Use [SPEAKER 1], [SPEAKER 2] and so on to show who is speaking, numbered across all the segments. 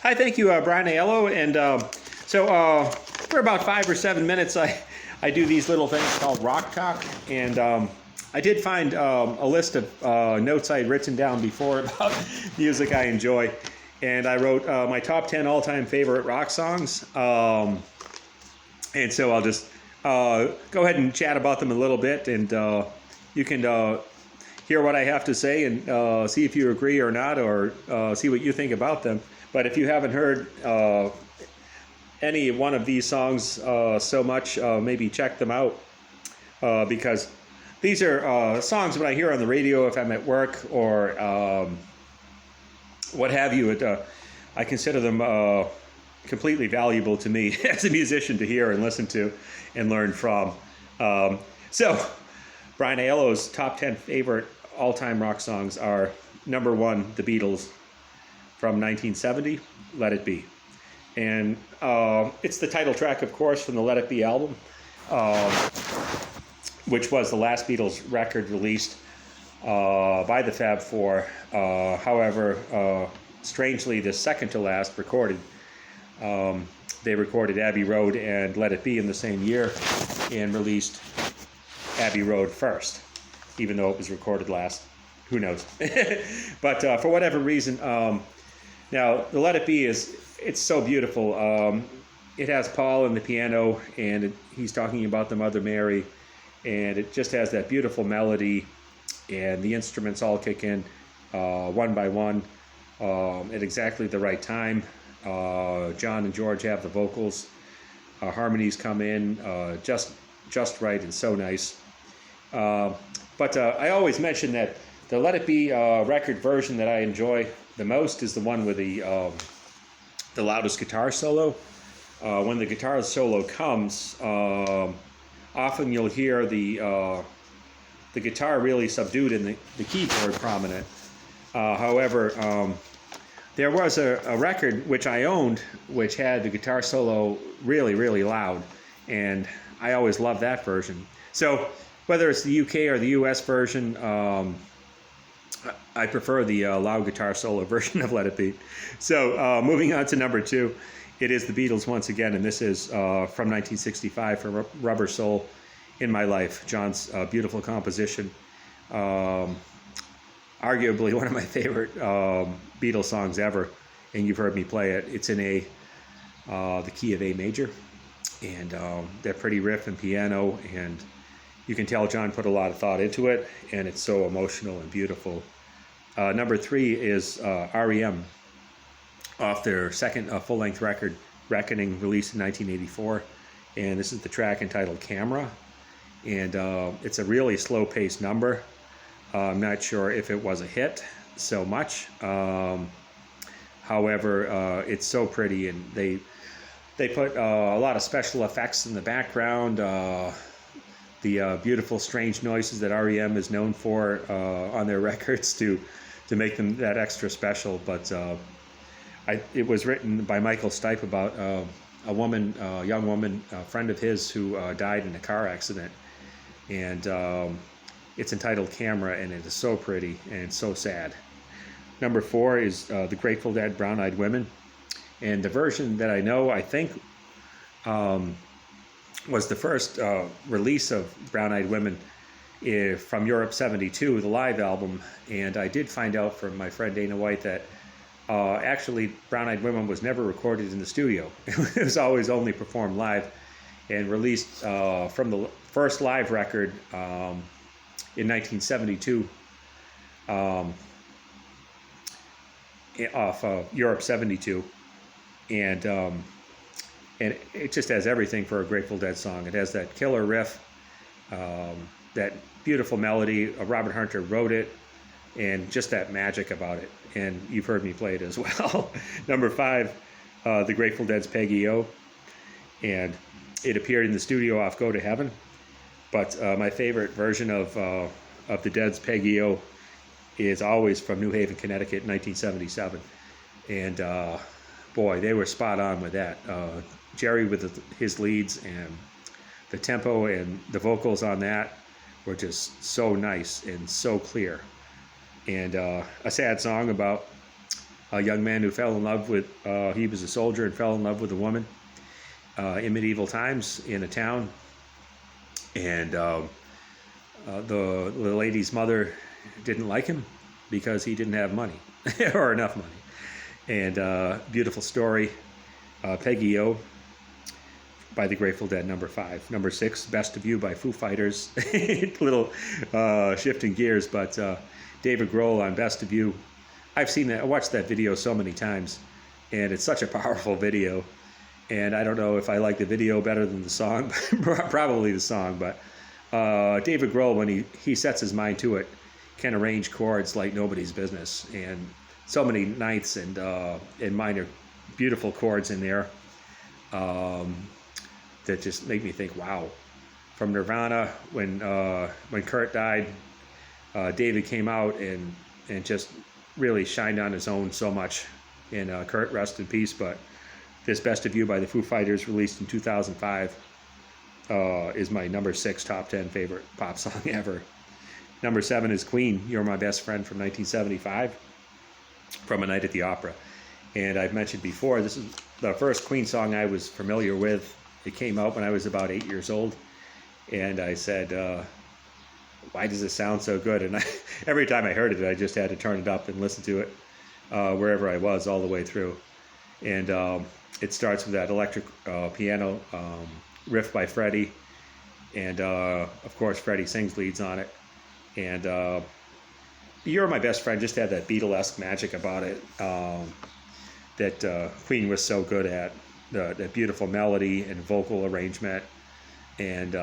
[SPEAKER 1] Hi, thank you, Brian Aiello. And for about 5 or 7 minutes, I do these little things called Rock Talk. And I did find a list of notes I had written down before about music I enjoy. And I wrote my top 10 all-time favorite rock songs. And so I'll just go ahead and chat about them a little bit. And you can hear what I have to say and see if you agree or not, or see what you think about them. But if you haven't heard any one of these songs so much, maybe check them out, because these are songs when I hear on the radio if I'm at work or what have you. I consider them completely valuable to me as a musician to hear and listen to and learn from. So Brian Aiello's top 10 favorite all-time rock songs are: number 1, The Beatles, from 1970, Let It Be. And it's the title track, of course, from the Let It Be album, which was the last Beatles record released by the Fab Four. However, strangely, the second to last recorded. They recorded Abbey Road and Let It Be in the same year and released Abbey Road first, even though it was recorded last. Who knows? But for whatever reason, now the Let It Be it's so beautiful. It has Paul and the piano, and he's talking about the Mother Mary, and it just has that beautiful melody, and the instruments all kick in one by one at exactly the right time. John and George have the vocals. Harmonies come in just right and so nice. But I always mention that the Let It Be record version that I enjoy the most is the one with the loudest guitar solo. When the guitar solo comes, often you'll hear the guitar really subdued and the keyboard prominent. However, there was a record which I owned which had the guitar solo really, really loud, and I always loved that version. So whether it's the UK or the US version, I prefer the loud guitar solo version of Let It Be. So moving on to number 2, it is the Beatles once again, and this is from 1965 for Rubber Soul, In My Life, John's beautiful composition. Arguably one of my favorite Beatles songs ever, and you've heard me play it. It's in the key of A major, and that pretty riff and piano, and you can tell John put a lot of thought into it, and it's so emotional and beautiful. Number 3 is REM, off their second full-length record, Reckoning, released in 1984. And this is the track entitled Camera. And it's a really slow-paced number. I'm not sure if it was a hit so much. However, it's so pretty, and they put a lot of special effects in the background. The beautiful, strange noises that REM is known for on their records to make them that extra special. But it was written by Michael Stipe about a young woman, a friend of his, who died in a car accident. And it's entitled Camera, and it is so pretty and so sad. Number 4 is the Grateful Dead, Brown Eyed Women. And the version that I know, I think, was the first release of Brown Eyed Women from Europe 72, the live album. And I did find out from my friend Dana White that actually Brown Eyed Women was never recorded in the studio. It was always only performed live and released from the first live record in 1972 off Europe 72. And it just has everything for a Grateful Dead song. It has that killer riff, that beautiful melody. Robert Hunter wrote it, and just that magic about it. And you've heard me play it as well. Number 5, the Grateful Dead's Peggy-O. And it appeared in the studio off Go to Heaven. But my favorite version of the Dead's Peggy-O is always from New Haven, Connecticut, 1977. And boy, they were spot on with that. Jerry with his leads, and the tempo and the vocals on that were just so nice and so clear. And a sad song about a young man who fell in love with, he was a soldier and fell in love with a woman in medieval times in a town. And the lady's mother didn't like him because he didn't have money or enough money. And beautiful story. Peggy O by the Grateful Dead, number 5. Number 6, Best of You by Foo Fighters. Little shifting gears, but David Grohl on Best of You. I've seen that, I watched that video so many times, and it's such a powerful video. And I don't know if I like the video better than the song, probably the song, but David Grohl, when he sets his mind to it, can arrange chords like nobody's business. And so many ninths and minor beautiful chords in there that just make me think, wow. From Nirvana, when Kurt died, David came out and just really shined on his own so much. And Kurt, rest in peace. But this Best of You by the Foo Fighters, released in 2005, is my number 6 top 10 favorite pop song ever. Number 7 is Queen, You're My Best Friend, from 1975, from A Night at the Opera. And I've mentioned before, this is the first Queen song I was familiar with. It came out when I was about 8 years old. And I said, why does it sound so good? And every time I heard it, I just had to turn it up and listen to it wherever I was all the way through. And it starts with that electric piano riff by Freddie. And, of course, Freddie sings leads on it. And You're My Best Friend just had that Beatlesque magic about it that Queen was so good at. That beautiful melody and vocal arrangement. And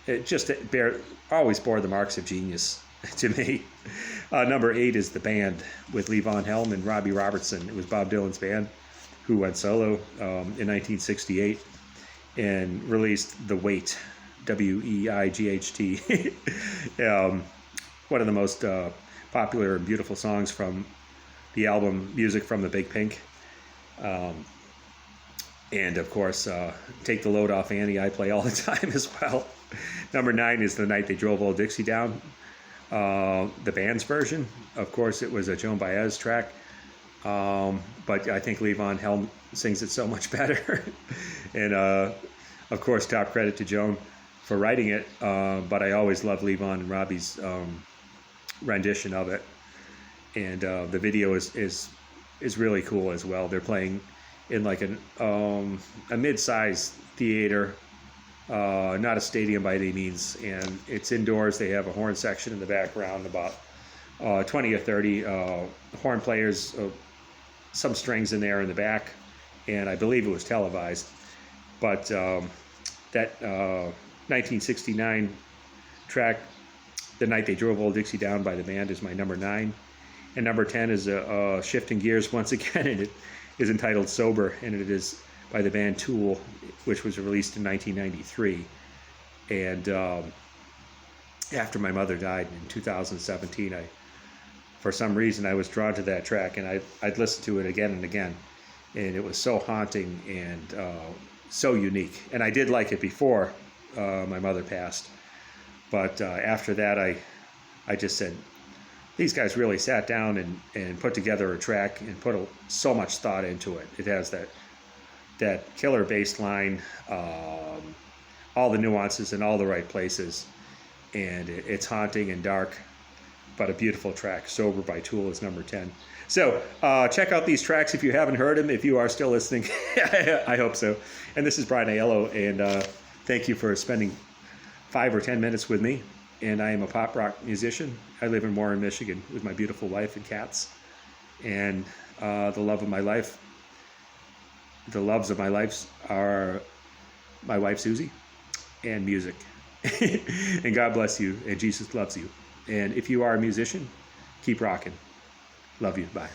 [SPEAKER 1] it always bore the marks of genius to me. Number 8 is The Band with Levon Helm and Robbie Robertson. It was Bob Dylan's band who went solo in 1968 and released The Weight, W-E-I-G-H-T. One of the most popular and beautiful songs from the album Music from the Big Pink. And of course, Take the Load Off Annie, I play all the time as well. Number 9 is The Night They Drove Old Dixie Down, the band's version. Of course, it was a Joan Baez track, but I think Levon Helm sings it so much better. And of course, top credit to Joan for writing it, but I always love Levon and Robbie's rendition of it. And the video is really cool as well. They're playing in like a mid-sized theater, not a stadium by any means, and it's indoors. They have a horn section in the background, about 20 or 30 horn players, some strings in there in the back, and I believe it was televised. But that 1969 track, The Night They Drove Old Dixie Down by the band, is my number 9. And number 10 is shifting gears once again, and it is entitled Sober, and it is by the band Tool, which was released in 1993. And after my mother died in 2017, for some reason, I was drawn to that track, and I'd listen to it again and again. And it was so haunting and so unique. And I did like it before my mother passed. But after that, I just said, these guys really sat down and put together a track and put so much thought into it. It has that killer bass line, all the nuances in all the right places, and it's haunting and dark, but a beautiful track. Sober by Tool is number 10. So check out these tracks if you haven't heard them, if you are still listening. I hope so. And this is Brian Aiello, and thank you for spending 5 or 10 minutes with me. And I am a pop rock musician. I live in Warren, Michigan with my beautiful wife and cats. And the love of my life, the loves of my life are my wife, Susie, and music. And God bless you, and Jesus loves you. And if you are a musician, keep rocking. Love you. Bye.